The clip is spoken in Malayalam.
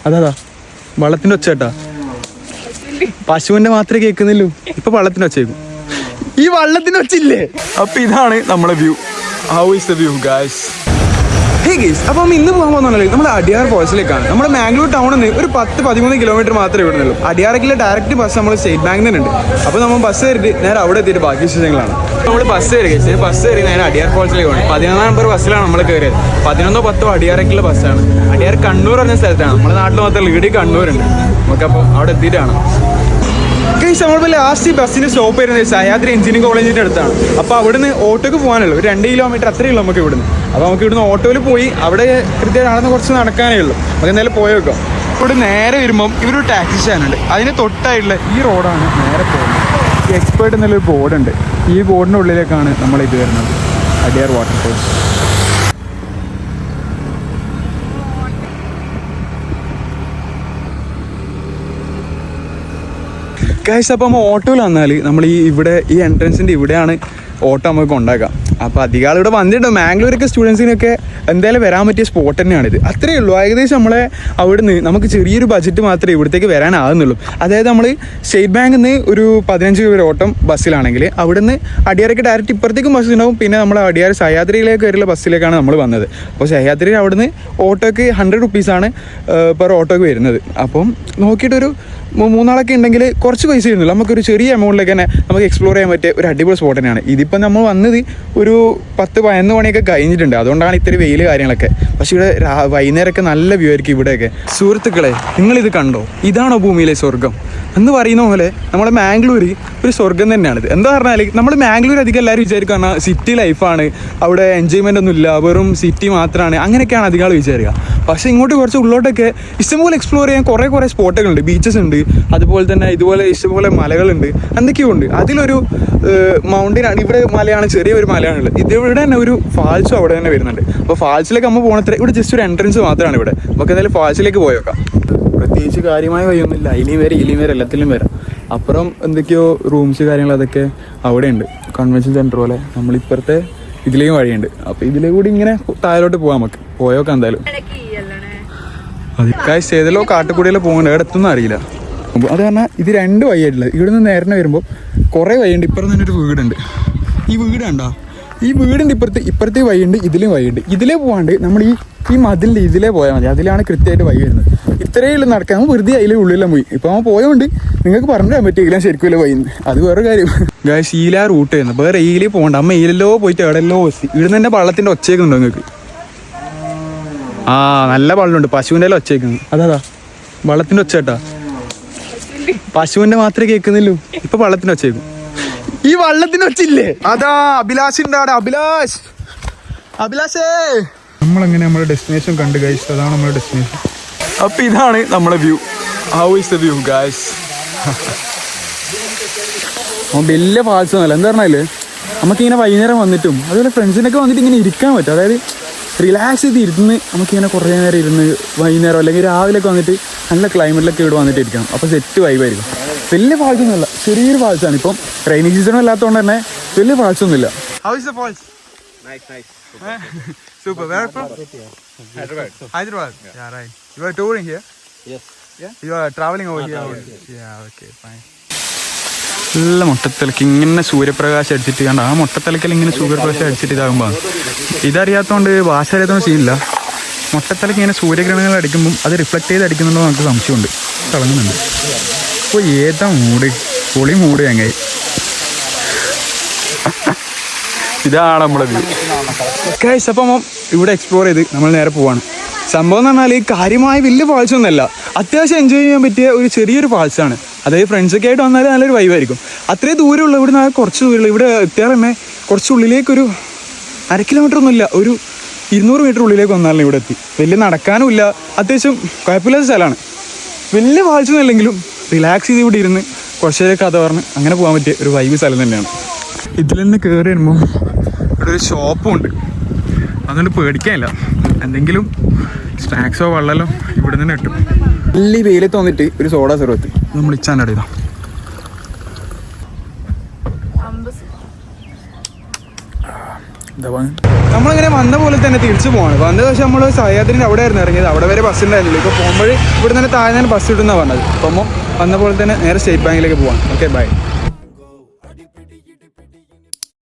അതാ വള്ളത്തിന്റെ ഒച്ച കേട്ടാ. പശുവിന്റെ മാത്രമേ കേൾക്കുന്നില്ലൂ, ഇപ്പൊ വള്ളത്തിന്റെ ഒച്ചേക്കും. ഈ വള്ളത്തിന്റെ ഒച്ചയില്ലേ? അപ്പൊ ഇതാണ് നമ്മളെ view. How is the view guys? Hey guys, അപ്പം ഇന്ന് പോകാൻ പോകുന്നതല്ലേ നമ്മൾ അടിയാർ ഫോറസ്റ്റിലേക്കാണ്. നമ്മുടെ മാംഗ്ലൂർ ടൗണിൽ നിന്ന് ഒരു 10-13 കിലോമീറ്റർ മാത്രമേ ഇവിടുന്നുള്ളൂ. അടിയാറേക്കുള്ള ഡയറക്റ്റ് ബസ് നമ്മൾ സ്റ്റേറ്റ് ബാങ്കിൽ തന്നെ ഉണ്ട്. അപ്പോൾ നമ്മൾ ബസ് കയറിയിട്ട് നേരെ അവിടെ എത്തിയിട്ട് ബാക്കി വിശേഷങ്ങളാണ്. നമ്മൾ ബസ് കയറി ഗൈസ്, ബസ് കയറി നേരെ അടിയാർ ഫോറസ്റ്റിലേക്ക് പോകണം. 11 നമ്പർ ബസ്സിലാണ് നമ്മൾ കയറിയത്. 11-10 അടിയാറേക്കുള്ള ബസ്സാണ്. അടിയാർ കണ്ണൂർ പറഞ്ഞ സ്ഥലത്താണ്. നമ്മുടെ നാട്ടിൽ മാത്രമല്ല, ഇവിടെ കണ്ണൂരുണ്ട്. നമുക്കപ്പോൾ അവിടെ എത്തിയിട്ടാണ് ഗൈസ്. നമ്മളിപ്പോൾ ലാസ്റ്റ് ബസ്സിന് സ്റ്റോപ്പ് ചെയ്യുന്നത് സഹ്യാദ്രി എഞ്ചിനീയറിംഗ് കോളേജിൻ്റെ അടുത്താണ്. അപ്പോൾ അവിടുന്ന് ഓട്ടോക്ക് പോകാനുള്ളൂ. ഒരു 2 കിലോമീറ്റർ അത്രയേ ഉള്ളൂ നമുക്ക് ഇവിടുന്ന്. അപ്പോൾ നമുക്ക് ഇവിടുന്ന് ഓട്ടോയിൽ പോയി അവിടെ കൃത്യമായിട്ട് നടന്ന് കുറച്ച് നടക്കാനേ ഉള്ളൂ. നമുക്ക് എന്തായാലും പോയി വെക്കാം. ഇവിടെ നേരെ വരുമ്പം ഇവരൊരു ടാക്സി സ്റ്റാൻഡുണ്ട്. അതിന് തൊട്ടായിട്ടുള്ള ഈ റോഡാണ് നേരെ പോകുന്നത്. ഈ എക്സ്പേർട്ട് എന്നുള്ളൊരു ബോർഡുണ്ട്. ഈ ബോർഡിൻ്റെ ഉള്ളിലേക്കാണ് നമ്മളിത് വരുന്നത്, അടിയാർ വാട്ടർഫോൾസ്. ഗൈസ്, അപ്പം ഓട്ടോയിൽ വന്നാൽ നമ്മൾ ഈ എൻട്രൻസിൻ്റെ ഇവിടെയാണ് ഓട്ടോ നമുക്ക് ഉണ്ടാക്കാം. അപ്പോൾ അധികം ആൾ ഇവിടെ വന്നിട്ടുണ്ട്. മാംഗ്ലൂരൊക്കെ സ്റ്റുഡൻസിനൊക്കെ എന്തായാലും വരാൻ പറ്റിയ സ്പോട്ട് തന്നെയാണിത്. അത്രയേ ഉള്ളൂ. ഏകദേശം നമ്മളെ അവിടുന്ന് നമുക്ക് ചെറിയൊരു ബഡ്ജറ്റ് മാത്രമേ ഇവിടത്തേക്ക് വരാനാകുന്നുള്ളൂ. അതായത് നമ്മൾ സ്റ്റേറ്റ് ബാങ്കിൽ നിന്ന് ഒരു 15 രൂപ ഓട്ടം ബസ്സിലാണെങ്കിൽ അവിടുന്ന് അടിയാറേക്ക് ഡയറക്റ്റ് ഇപ്പുറത്തേക്കും ബസ് ഉണ്ടാവും. പിന്നെ നമ്മൾ അടിയാർ സഹ്യാദ്രിയിലേക്ക് വരുന്ന ബസ്സിലേക്കാണ് നമ്മൾ വന്നത്. അപ്പോൾ സഹ്യാദ്രി അവിടുന്ന് ഓട്ടോക്ക് 100 റുപ്പീസാണ് പെർ ഓട്ടോക്ക് വരുന്നത്. അപ്പം നോക്കിയിട്ടൊരു 3 ആളൊക്കെ ഉണ്ടെങ്കിൽ കുറച്ച് പൈസ വരുന്നുള്ളൂ. നമുക്കൊരു ചെറിയ എമൗണ്ടിലേക്ക് തന്നെ നമുക്ക് എക്സ്പ്ലോർ ചെയ്യാൻ പറ്റിയ ഒരു അടിപൊളി സ്പോട്ട് തന്നെയാണ്. ഇതിപ്പോൾ നമ്മൾ വന്നത് ഒരു 10-11 മണിയൊക്കെ കഴിഞ്ഞിട്ടുണ്ട്. അതുകൊണ്ടാണ് ഇത്തിരി വെയിൽ കാര്യങ്ങളൊക്കെ. പക്ഷേ ഇവിടെ വൈകുന്നേരമൊക്കെ നല്ല വ്യൂ ആയിരിക്കും ഇവിടെയൊക്കെ. സുഹൃത്തുക്കളെ, നിങ്ങളിത് കണ്ടോ? ഇതാണോ ഭൂമിയിലെ സ്വർഗം എന്ന് പറയുന്ന പോലെ നമ്മുടെ മാംഗ്ലൂർ ഒരു സ്വർഗം തന്നെയാണിത്. എന്താ പറഞ്ഞാൽ നമ്മൾ മാംഗ്ലൂർ അധികം എല്ലാവരും വിചാരിക്കുക സിറ്റി ലൈഫാണ്, അവിടെ എൻജോയ്മെൻ്റ് ഒന്നും ഇല്ല, വെറും സിറ്റി മാത്രമാണ്, അങ്ങനെയൊക്കെയാണ് അധികം ആൾ വിചാരിക്കുക. പക്ഷേ ഇങ്ങോട്ട് കുറച്ച് ഉള്ളോട്ടൊക്കെ ഇഷ്ടംപോലെ എക്സ്പ്ലോർ ചെയ്യാൻ കുറേ സ്പോട്ടുകളുണ്ട്. ബീച്ചസ് ഉണ്ട്, അതുപോലെ തന്നെ ഇതുപോലെ ഇഷ്ടംപോലെ മലകളുണ്ട്, എന്തൊക്കെയോ ഉണ്ട്. അതിലൊരു മൗണ്ടനാണ് ഇവിടെ, മലയാണ്, ചെറിയൊരു മലയാണുള്ളത്. ഇവിടെ തന്നെ ഒരു ഫാൾസും അവിടെ തന്നെ വരുന്നുണ്ട്. അപ്പോൾ ഫാൾസിലേക്ക് നമ്മൾ പോകണത്ര ഇവിടെ ജസ്റ്റ് ഒരു എൻട്രൻസ് മാത്രമാണ് ഇവിടെ. നമുക്ക് എന്തായാലും ഫാൾസിലേക്ക് പോയേക്കാം. പ്രത്യേകിച്ച് കാര്യമായ വഴിയൊന്നുമില്ല. ഇലിയും വരെ എല്ലാത്തിലും വരാം. അപ്പുറം എന്തൊക്കെയോ റൂംസ് കാര്യങ്ങൾ അതൊക്കെ അവിടെ ഉണ്ട്. കൺവെൻഷൻ സെൻറ്റർ പോലെ. നമ്മളിപ്പുറത്തെ ഇതിലേയും വഴിയുണ്ട്. അപ്പോൾ ഇതിലേ കൂടി ഇങ്ങനെ താഴോട്ട് പോകാം. നമുക്ക് പോയേക്കാം എന്തായാലും. അത് ഏതെല്ലോ കാട്ടുകൂടിയിലോ പോകുന്നുണ്ട്, എവിടെത്തൊന്നും അറിയില്ല. അത് പറഞ്ഞാൽ ഇത് 2 വഴിയായിട്ടുള്ളത്. ഇവിടെ നിന്ന് നേരെ വരുമ്പോൾ കുറേ വഴിയുണ്ട്. ഇപ്പുറം തന്നെ ഒരു വീടുണ്ട്. ഈ വീട് കണ്ടോ? ഈ വീടിൻ്റെ ഇപ്പുറത്തെ വഴിയുണ്ട്, ഇതിലും വഴിയുണ്ട്. ഇതിലേ പോകാണ്ട് നമ്മൾ ഈ മതിലിൻ്റെ ഇതിലേ പോയാൽ മതി. അതിലാണ് കൃത്യമായിട്ട് വഴി വരുന്നത്. ഇത്രയേ ഉള്ളൂ നടക്കാൻ. നമ്മൾ വെറുതെ അതിലെ ഉള്ളിലെല്ലാം പോയി. ഇപ്പോൾ നമ്മൾ പോയതുകൊണ്ട് നിങ്ങൾക്ക് പറഞ്ഞു തരാൻ പറ്റിയില്ല ശരിക്കും വഴിന്ന്. അത് വേറെ കാര്യം. ഗൈസ്, ഈലാ റൂട്ട് ചെയ്യുന്നത്. വേറെ ഈലേ പോകണ്ട. അമ്മ ഈലല്ലോ പോയിട്ട് എവിടെയല്ലോ ഇവിടുന്ന് തന്നെ വള്ളത്തിൻ്റെ ഒച്ചയൊക്കെ നിങ്ങൾക്ക്. ആ, നല്ല വള്ളമുണ്ട്. പശുവിൻ്റെ എല്ലാം ഒച്ചേക്കുന്നു. അതാ വള്ളത്തിൻ്റെ ഒച്ച കേട്ടാ. പശുവിന്റെ മാത്രമേ കേൾക്കുന്നില്ലൂ, ഇപ്പൊ വള്ളത്തിന്റെ ഒച്ചേക്കും. ഈ വള്ളത്തിന്റെ ഒച്ചയില്ലേ? അതാ അഭിലാഷിന്റെ അവിടെ. അഭിലാഷേ, നമ്മളെങ്ങനെ നമ്മുടെ ഡെസ്റ്റിനേഷൻ കണ്ടു ഗൈസ്. അതാണ് നമ്മുടെ ഡെസ്റ്റിനേഷൻ. അപ്പൊ ഇതാണ് നമ്മുടെ view. How is the view guys? വലിയ ഫാൾസ് ഒന്നുമല്ല. എന്താ പറഞ്ഞാല് നമുക്കിങ്ങനെ വൈകുന്നേരം വന്നിട്ടും അതുപോലെ ഫ്രണ്ട്സിനൊക്കെ വന്നിട്ട് ഇങ്ങനെ ഇരിക്കാൻ പറ്റും. അതായത് റിലാക്സ് ചെയ്ത് ഇരുന്ന് നമുക്കിങ്ങനെ കുറേ നേരം ഇരുന്ന് വൈകുന്നേരം അല്ലെങ്കിൽ രാവിലെയൊക്കെ വന്നിട്ട് നല്ല ക്ലൈമറ്റിലൊക്കെ ഇവിടെ വന്നിട്ട് ഇരിക്കണം. അപ്പോൾ സെറ്റ് വൈബായിരിക്കും. വലിയ ഫാൾസ് ഒന്നുമില്ല, ചെറിയൊരു ഫാൾസാണ്. ഇപ്പം റെയിനി സീസണും അല്ലാത്തതുകൊണ്ട് തന്നെ വലിയ ഫാൾസ് ഒന്നുമില്ല. How is the falls? Nice. Super. Where from? Hyderabad. Yeah, right. You are touring here? Yes. Yeah? You are traveling over here? Yeah, okay, fine. നല്ല മുട്ടത്തലക്ക് ഇങ്ങനെ സൂര്യപ്രകാശം അടിച്ചിട്ട് കണ്ട. ആ മുട്ടത്തലക്കൽ ഇങ്ങനെ സൂര്യപ്രകാശം അടിച്ചിട്ട് ഇതാകുമ്പോൾ ഇതറിയാത്തതുകൊണ്ട് ഭാഷ അറിയാത്തതുകൊണ്ട് ചെയ്യില്ല. മുട്ടത്തലക്ക് ഇങ്ങനെ സൂര്യഗ്രഹണങ്ങൾ അടിക്കുമ്പം അത് റിഫ്ലക്ട് ചെയ്ത് അടിക്കുന്നുണ്ടോ നമുക്ക് സംശയമുണ്ട്. തിളങ്ങുന്നുണ്ട്. അപ്പോൾ ഏതാ മൂട്, പൊളി മൂട് ചങ്ങായി. ഇതാണ് നമ്മുടെ വ്യൂ ഗൈസ്. അപ്പം ഇവിടെ എക്സ്പ്ലോർ ചെയ്ത് നമ്മൾ നേരെ പോവാണ്. സംഭവം എന്ന് പറഞ്ഞാൽ കാര്യമായ വലിയ ഫാൾസ് ഒന്നുമല്ല, അത്യാവശ്യം എൻജോയ് ചെയ്യാൻ പറ്റിയ ഒരു ചെറിയൊരു ഫാൾസാണ്. അതായത് ഫ്രണ്ട്സൊക്കെ ആയിട്ട് വന്നാൽ നല്ലൊരു വൈബായിരിക്കും. അത്രയും ദൂരമുള്ള ഇവിടെ നിന്ന് കുറച്ച് ദൂരമുള്ള ഇവിടെ എത്തിയാൽ തന്നെ കുറച്ചുള്ളിലേക്കൊരു 1/2 കിലോമീറ്റർ ഒന്നുമില്ല, ഒരു 200 മീറ്റർ ഉള്ളിലേക്ക് വന്നാലും ഇവിടെ എത്തി. വലിയ നടക്കാനും ഇല്ല, അത്യാവശ്യം കുഴപ്പമില്ലാത്ത സ്ഥലമാണ്. വലിയ ഫാൾസ് ഒന്നുമില്ലെങ്കിലും റിലാക്സ് ചെയ്ത് ഇവിടെ ഇരുന്ന് കുറച്ച് നേരം കഥ പറഞ്ഞ് അങ്ങനെ പോകാൻ പറ്റിയ ഒരു വൈബ് സ്ഥലം തന്നെയാണ്. ഇതിൽ നിന്ന് കയറി വരുമ്പോൾ ഇവിടെ ഒരു ഷോപ്പും ഉണ്ട്. അതുകൊണ്ട് പേടിക്കാനില്ല. എന്തെങ്കിലും സ്നാക്സോ വെള്ളമല്ലോ ഇവിടെ നിന്ന് കിട്ടും. വലിയ വെയിലത്ത് വന്നിട്ട് ഒരു സോഡ സർവത്ത് നമ്മൾ ഇച്ചാൻ്റെ ഇതാ. നമ്മളിങ്ങനെ വന്ന പോലെ തന്നെ തിരിച്ചു പോവാണ്. വന്ന പക്ഷേ നമ്മൾ സഹ്യാദ്രിൻ്റെ അവിടെ ആയിരുന്നു ഇറങ്ങിയത്. അവിടെ വരെ ബസ് ഉണ്ടായിരുന്നില്ല. ഇപ്പോൾ പോകുമ്പോൾ ഇവിടെ തന്നെ താഴെ ബസ് ഇടുന്നാണ് പറഞ്ഞത്. അപ്പോൾ വന്ന പോലെ തന്നെ നേരെ സ്റ്റേറ്റ് ബാങ്കിലേക്ക് പോവാണ്. Okay bye.